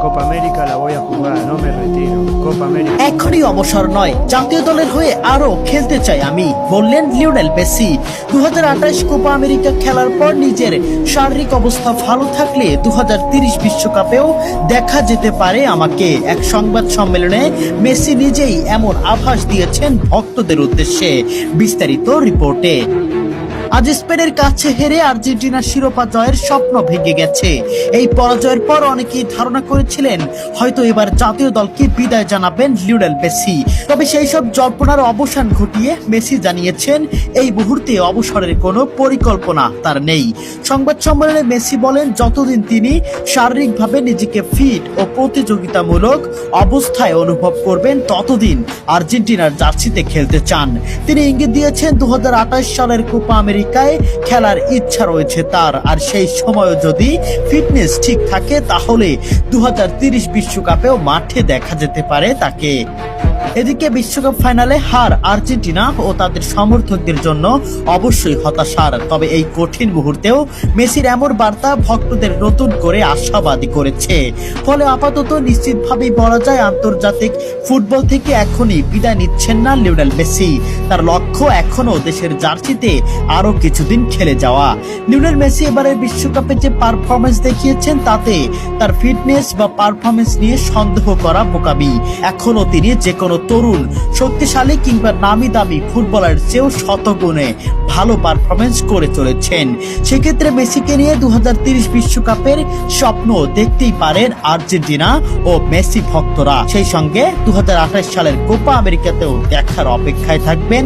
Copa América la voy a jugar, no me retiro. Copa América. এখনই অবসর নয়, জাতীয় দলের হয়ে আরো খেলতে চাই আমি, বললেন লিওনেল মেসি। 2028 কোপা আমেরিকা খেলার পর নিজের শারীরিক অবস্থা ভালো থাকলে 2030 বিশ্বকাপেও দেখা যেতে পারে আমাকে। এক সংবাদ সম্মেলনে মেসি নিজেই এমন আভাস দিয়েছেন ভক্তদের উদ্দেশ্যে। বিস্তারিত রিপোর্টে। আজ স্পেনের কাছে হেরে আর্জেন্টিনার শিরোপা জয়ের স্বপ্ন ভেঙে গেছে। এই পরাজয়ের পর অনেকেই ধারণা করেছিলেন হয়তো এবার জাতীয় দলকে বিদায় জানাবেন লিওনেল মেসি। তবে সেই সব জল্পনার অবসান ঘটিয়ে মেসি জানিয়েছেন এই মুহূর্তে অবসরের কোনো পরিকল্পনা তার নেই। সংবাদ সম্মেলনে মেসি বলেন যতদিন তিনি শারীরিকভাবে নিজেকে ফিট ও প্রতিযোগিতামূলক অবস্থায় অনুভব করবেন ততদিন আর্জেন্টিনার জার্সিতে খেলতে চান। তিনি ইঙ্গিত দিয়েছেন 2028 সালের কোপা আমেরিকায় খেলার ইচ্ছা রয়েছে তার, আর সেই সময়ও যদি ফিটনেস ঠিক থাকে তাহলে 2030 বিশ্বকাপেও মাঠে দেখা যেতে পারে তাকে। এদিকে বিশ্বকাপ ফাইনালে হার আর্জেন্টিনা ও তাদের সমর্থকদের জন্য অবশ্যই হতাশার। তবে এই কঠিন মুহূর্তেও মেসির এমন বার্তা ভক্তদের নতুন করে আশাবাদী করেছে। ফলে আপাতত নিশ্চিতভাবেই বলা যায় আন্তর্জাতিক ফুটবল থেকে এখনই বিদায় নিচ্ছেন না লিওনেল মেসি। তার লক্ষ্য এখনো দেশের জার্সিতে আরো কিছুদিন খেলে যাওয়া। লিওনেল মেসি এবারের বিশ্বকাপে যে পারফরমেন্স দেখিয়েছেন তাতে তার ফিটনেস বা পারফরমেন্স নিয়ে সন্দেহ করা বোকামি। এখনো তিনি যে কোনো তরুণ, শক্তিশালী কিংবা নামি দামি ফুটবলার চেয়েও শতগুণে ভালো পারফরমেন্স করে চলেছেন। সেক্ষেত্রে মেসিকে নিয়ে 2030 বিশ্বকাপের স্বপ্ন দেখতেই পারেন আর্জেন্টিনা ও মেসি ভক্তরা। সেই সঙ্গে 2028 সালের কোপা আমেরিকাতেও দেখার অপেক্ষায় থাকবেন